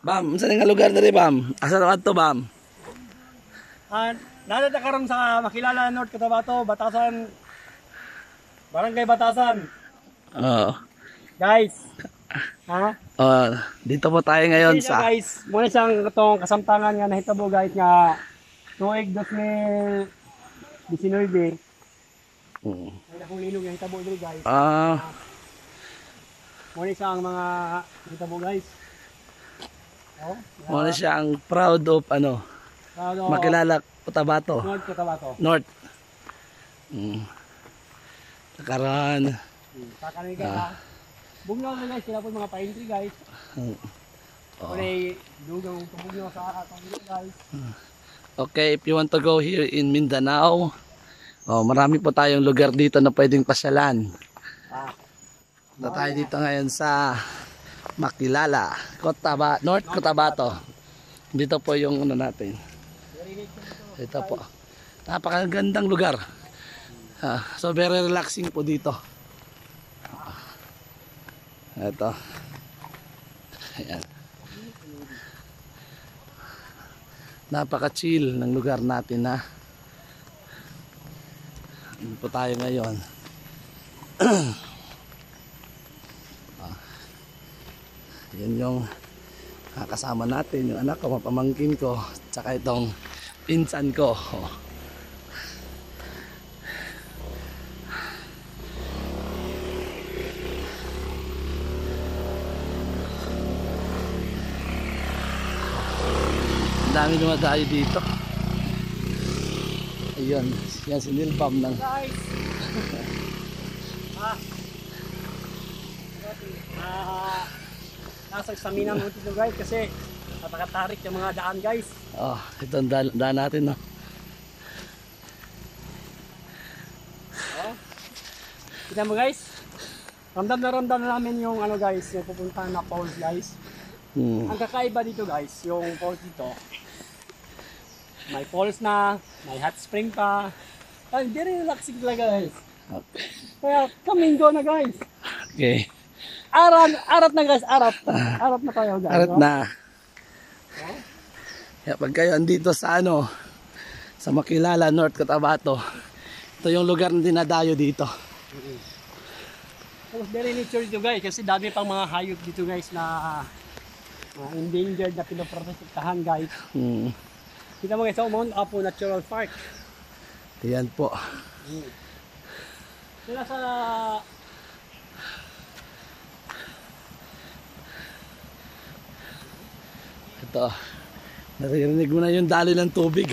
Bam, saan nga lugar diri, Bam? Asa naman to, Bam? Narito karon sa Makilala North Cotabato, Batasan. Barangay Batasan. Oo. Guys. Ha? Dito po tayo ngayon sa... Guys, muna siyang itong kasamtangan nga nahitabo guys nga tuig 2019. Ay akong linog nga hitabo diri guys. Muna siyang mga hitabo guys. Muna siya ang proud of Makilala Cotabato. North Cotabato. North. Nakaroon. Kakaroon ka. Bugnaw na guys, sila po mga pine tree guys. Kulay dugang tubugnaw sa atong guys. Okay, if you want to go here in Mindanao, marami po tayong lugar dito na pwedeng pasyalan. Punta tayo dito ngayon sa Makilala, North Cotabato. Dito po yung natin. Ito po. Napakagandang lugar. So very relaxing po dito. Ito. Ayan. Napaka-chill ng lugar natin na. Dito po tayo ngayon. Yan yung kasama natin, yung anak ko, mapamangkin ko, tsaka itong pinsan ko. Ang dami dumadayo dito. Ayun, yan si Nilbam ng... Guys! Nasa stamina mo dito guys kasi napakatarik yung mga daan guys. Ito ang daan natin, no? Kita mo guys, ramdam na namin yung guys, yung pupuntahan na falls guys. Ang kakaiba dito guys, yung falls dito, may falls na, may hot spring pa. Very relaxing talaga guys. Kaya come and go na guys. Okay. Arat na guys, arat na tayo guys. Arat na. Kaya pag kayo andito sa sa Makilala, North Cotabato, ito yung lugar na dinadayo dito. Very nature dito guys, kasi dami pang mga hayop dito guys na endangered na pinoprotektahan guys. Kita mo guys, Mount Apo Natural Park. Ayan po. Sila sa ito, naririnig mo na yung daloy ng tubig.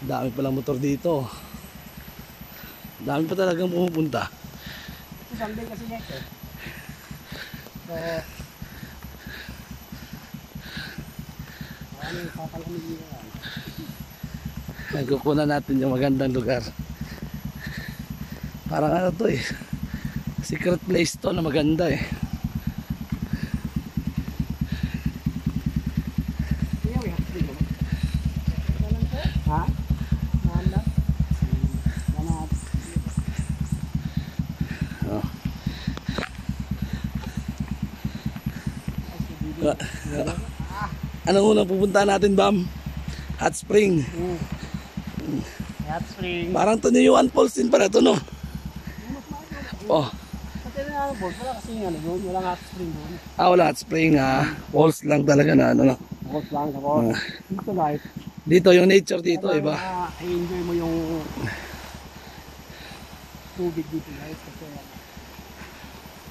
Dami palang motor dito. Dami pa talagang pumupunta. Sunday kasi next So nagkukunan natin yung magandang lugar. Parang to secret place to na maganda Ha? Anong unang pupuntahan natin, Bam? Hot Spring. Hot Spring. Parang to Niyuan Falls din pala to, no? Wala kasi wala hot spring doon. Wala hot spring, falls lang talaga na Falls lang tapos dito guys. Dito yung nature dito, iba. I-enjoy mo yung tubig dito guys kasi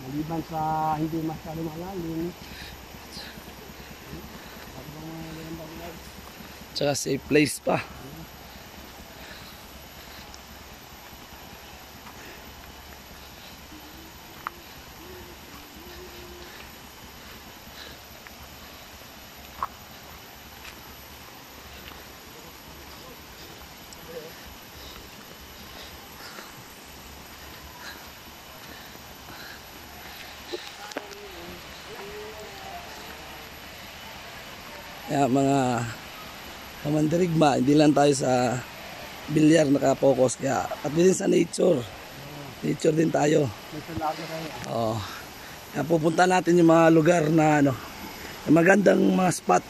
maliban sa hindi masyado malalim. Tsaka safe place pa. Kaya mga kamandirigma, hindi lang tayo sa bilyar nakapokus, kaya at din sa nature. Nature din tayo. Nature lover tayo. Oo. Kaya pupunta natin yung mga lugar na ano, yung magandang mga spot.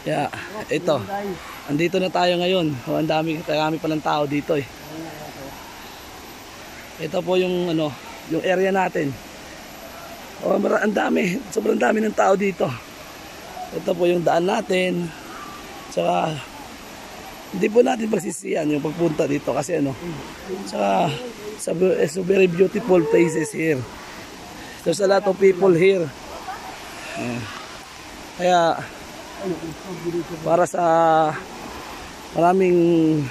Kaya ito, Guys, andito na tayo ngayon. O, ang dami palang tao dito eh. Ito po yung ano, yung area natin. O, ang dami, sobrang dami ng tao dito. Ito po yung daan natin. Tsaka hindi po natin pagsisiyan yung pagpunta dito kasi ano. Tsaka so very beautiful places here. There's a lot of people here. Kaya para sa maraming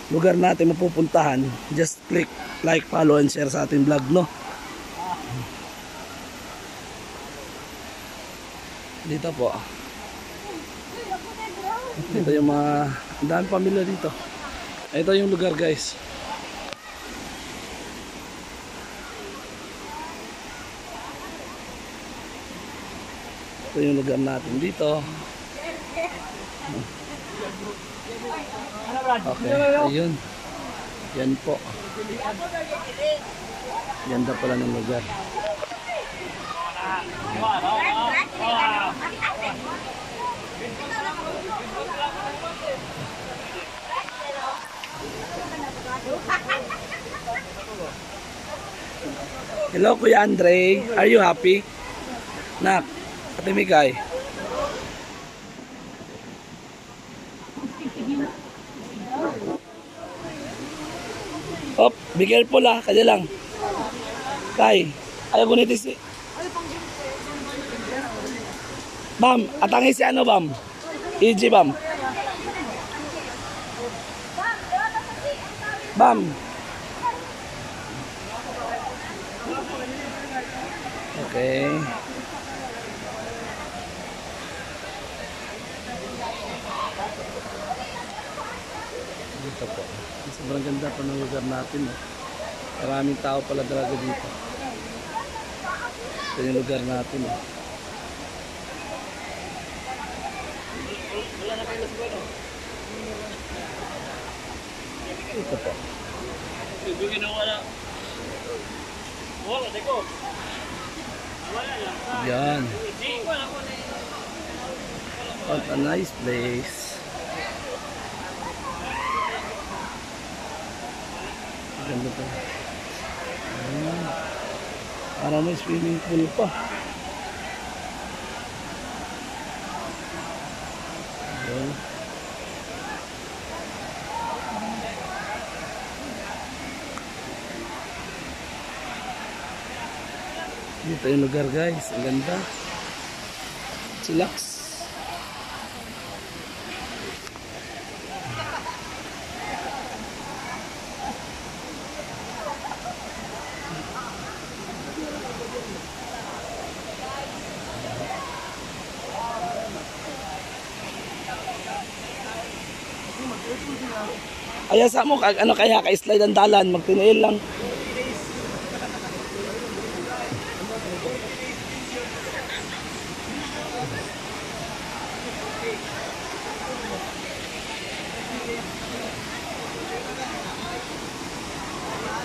lugar natin mapupuntahan, just click like, follow, and share sa ating vlog, no? Dito po. Dito yung mga, ang dami pamilya dito. Ito yung lugar, guys. Ito yung lugar natin dito. Okay, ayun. Yan po. Ganda pala ng lugar. Hello, Kuya Andre. Are you happy? Nak, Ate Mikay. Hop, be careful kanya lang. Kay, ayaw gunitis si... Bam, atangin si ano, Bam? EG, Bam. Bam. Okay. Dito po. Sobrang ganda po ng lugar natin. Maraming tao pala talaga dito. Ito yung lugar natin. Ito po. Yan. What a nice place. Ganda to. Parang may swimming pool pa. Ayan. Dito yung lugar, guys. Ang ganda. Chillax. Ayaw sa mo, ano kaya, ka-slide ang dalan, magtinail lang.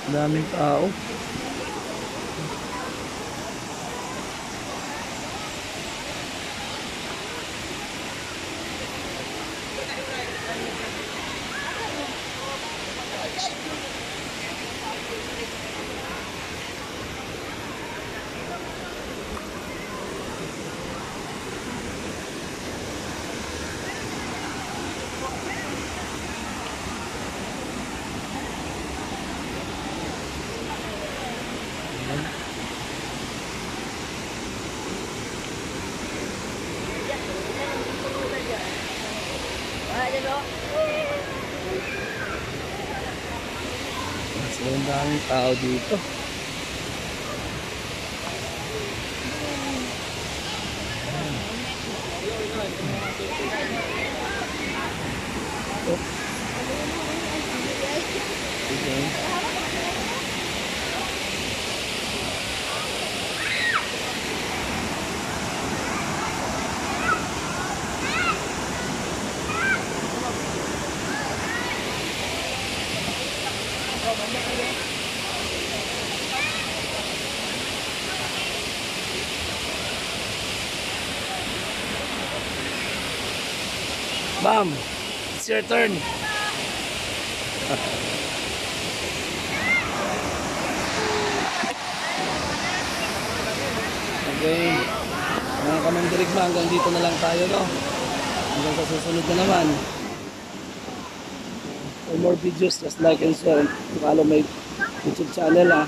Daming tao. So, ang daming tao dito. Bam, it's your turn. Okay. Mga kamandirigma, hanggang dito na lang tayo, no? Hanggang sa susunod na naman. For more videos, just like and share. Follow my YouTube channel, ha.